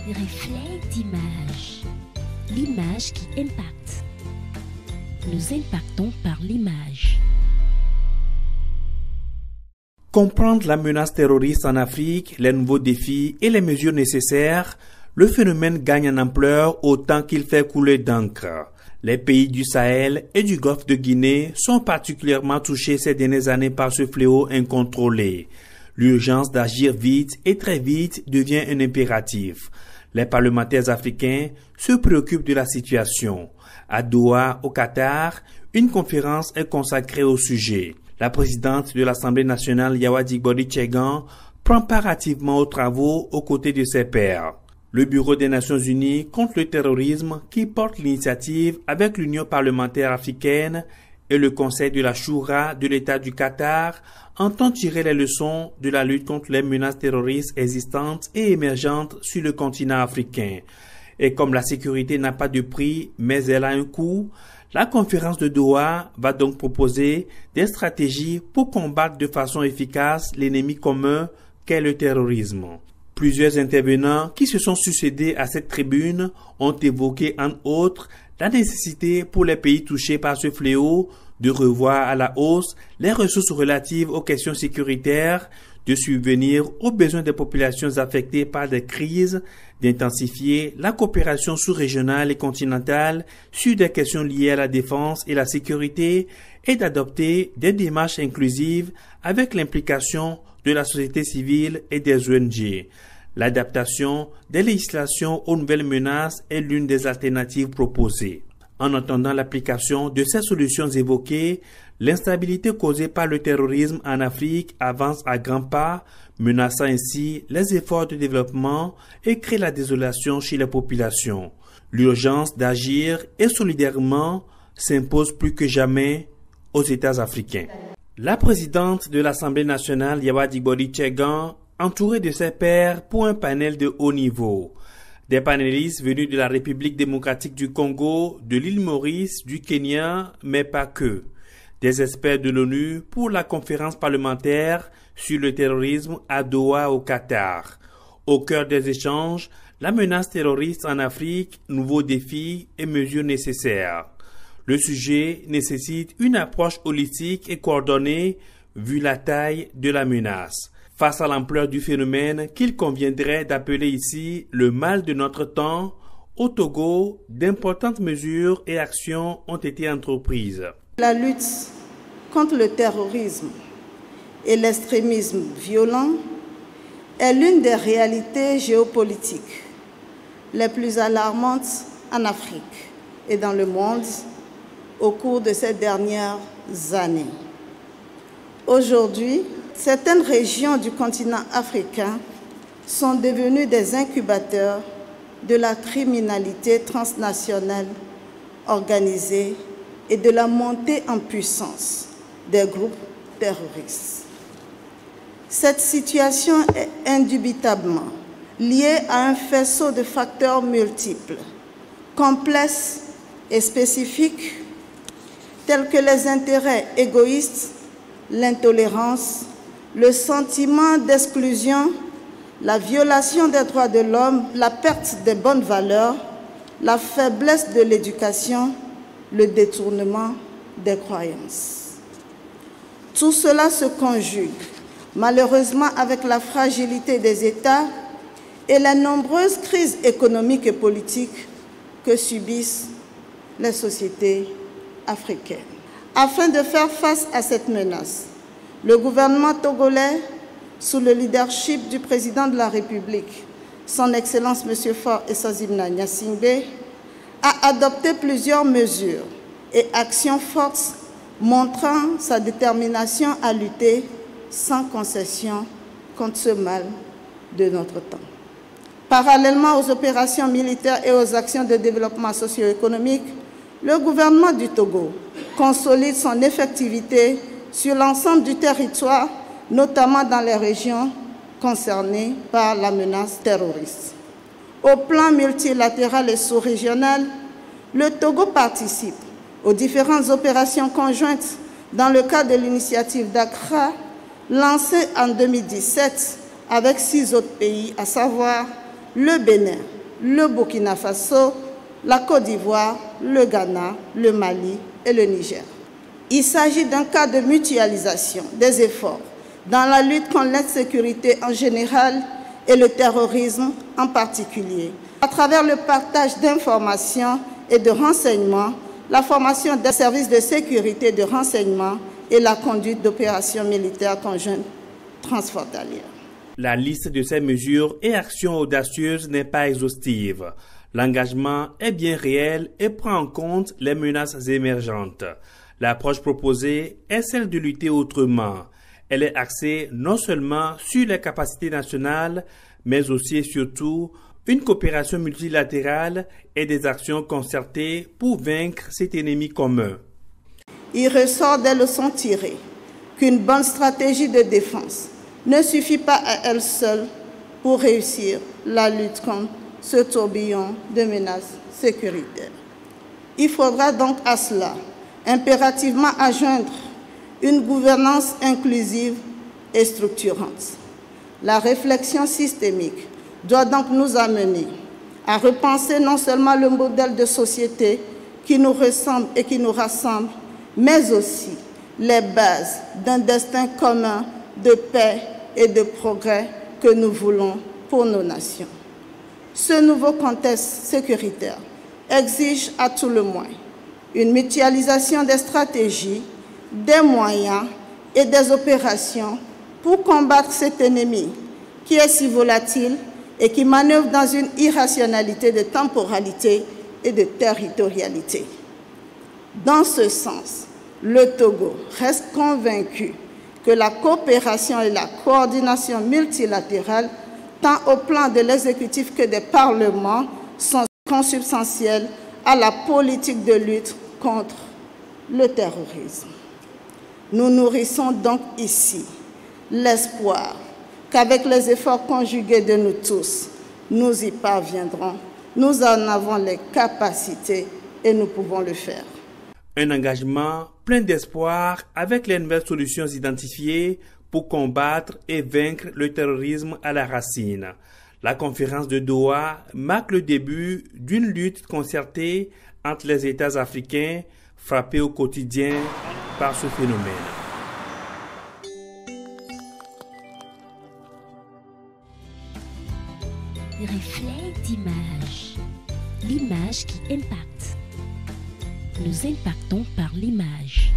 Reflet d'image. L'image qui impacte. Nous impactons par l'image. Comprendre la menace terroriste en Afrique, les nouveaux défis et les mesures nécessaires, le phénomène gagne en ampleur autant qu'il fait couler d'encre. Les pays du Sahel et du Golfe de Guinée sont particulièrement touchés ces dernières années par ce fléau incontrôlé. L'urgence d'agir vite et très vite devient un impératif. Les parlementaires africains se préoccupent de la situation. À Doha, au Qatar, une conférence est consacrée au sujet. La présidente de l'Assemblée nationale, Yawadi Gbori Tchegan, prend part activement aux travaux aux côtés de ses pairs. Le Bureau des Nations Unies contre le terrorisme, qui porte l'initiative avec l'Union parlementaire africaine et le Conseil de la Choura de l'État du Qatar, entend tirer les leçons de la lutte contre les menaces terroristes existantes et émergentes sur le continent africain. Et comme la sécurité n'a pas de prix, mais elle a un coût, la conférence de Doha va donc proposer des stratégies pour combattre de façon efficace l'ennemi commun qu'est le terrorisme. Plusieurs intervenants qui se sont succédés à cette tribune ont évoqué entre autres la nécessité pour les pays touchés par ce fléau de revoir à la hausse les ressources relatives aux questions sécuritaires, de subvenir aux besoins des populations affectées par des crises, d'intensifier la coopération sous-régionale et continentale sur des questions liées à la défense et la sécurité et d'adopter des démarches inclusives avec l'implication de la société civile et des ONG. L'adaptation des législations aux nouvelles menaces est l'une des alternatives proposées. En attendant l'application de ces solutions évoquées, l'instabilité causée par le terrorisme en Afrique avance à grands pas, menaçant ainsi les efforts de développement et crée la désolation chez les populations. L'urgence d'agir et solidairement s'impose plus que jamais aux États africains. La présidente de l'Assemblée nationale, Yawadi Gbori Tchegan, entourée de ses pairs pour un panel de haut niveau. Des panélistes venus de la République démocratique du Congo, de l'île Maurice, du Kenya, mais pas que. Des experts de l'ONU pour la conférence parlementaire sur le terrorisme à Doha au Qatar. Au cœur des échanges, la menace terroriste en Afrique, nouveaux défis et mesures nécessaires. Le sujet nécessite une approche holistique et coordonnée vu la taille de la menace. Face à l'ampleur du phénomène qu'il conviendrait d'appeler ici le mal de notre temps, au Togo, d'importantes mesures et actions ont été entreprises. La lutte contre le terrorisme et l'extrémisme violent est l'une des réalités géopolitiques les plus alarmantes en Afrique et dans le monde au cours de ces dernières années. Aujourd'hui, certaines régions du continent africain sont devenues des incubateurs de la criminalité transnationale organisée et de la montée en puissance des groupes terroristes. Cette situation est indubitablement liée à un faisceau de facteurs multiples, complexes et spécifiques, tels que les intérêts égoïstes, l'intolérance, le sentiment d'exclusion, la violation des droits de l'homme, la perte des bonnes valeurs, la faiblesse de l'éducation, le détournement des croyances. Tout cela se conjugue malheureusement avec la fragilité des États et les nombreuses crises économiques et politiques que subissent les sociétés africaines. Afin de faire face à cette menace, le gouvernement togolais, sous le leadership du président de la République, son Excellence M. Faure Essazimna Gnassingbé, a adopté plusieurs mesures et actions fortes montrant sa détermination à lutter sans concession contre ce mal de notre temps. Parallèlement aux opérations militaires et aux actions de développement socio-économique, le gouvernement du Togo consolide son effectivité sur l'ensemble du territoire, notamment dans les régions concernées par la menace terroriste. Au plan multilatéral et sous-régional, le Togo participe aux différentes opérations conjointes dans le cadre de l'initiative d'Accra, lancée en 2017 avec 6 autres pays, à savoir le Bénin, le Burkina Faso, la Côte d'Ivoire, le Ghana, le Mali et le Niger. Il s'agit d'un cas de mutualisation des efforts dans la lutte contre l'insécurité en général et le terrorisme en particulier, à travers le partage d'informations et de renseignements, la formation des services de sécurité et de renseignement et la conduite d'opérations militaires conjointes transfrontalières. La liste de ces mesures et actions audacieuses n'est pas exhaustive. L'engagement est bien réel et prend en compte les menaces émergentes. L'approche proposée est celle de lutter autrement. Elle est axée non seulement sur les capacités nationales, mais aussi et surtout une coopération multilatérale et des actions concertées pour vaincre cet ennemi commun. Il ressort des leçons tirées qu'une bonne stratégie de défense ne suffit pas à elle seule pour réussir la lutte contre ce tourbillon de menaces sécuritaires. Il faudra donc à cela impérativement adjoindre une gouvernance inclusive et structurante. La réflexion systémique doit donc nous amener à repenser non seulement le modèle de société qui nous ressemble et qui nous rassemble, mais aussi les bases d'un destin commun de paix et de progrès que nous voulons pour nos nations. Ce nouveau contexte sécuritaire exige à tout le moins une mutualisation des stratégies, des moyens et des opérations pour combattre cet ennemi qui est si volatile et qui manœuvre dans une irrationalité de temporalité et de territorialité. Dans ce sens, le Togo reste convaincu que la coopération et la coordination multilatérale, tant au plan de l'exécutif que des parlements, sont consubstantielles à la politique de lutte contre le terrorisme. Nous nourrissons donc ici l'espoir qu'avec les efforts conjugués de nous tous, nous y parviendrons. Nous en avons les capacités et nous pouvons le faire. Un engagement plein d'espoir avec les nouvelles solutions identifiées pour combattre et vaincre le terrorisme à la racine. La conférence de Doha marque le début d'une lutte concertée entre les États africains frappés au quotidien par ce phénomène. Reflet d'image. L'image qui impacte. Nous impactons par l'image.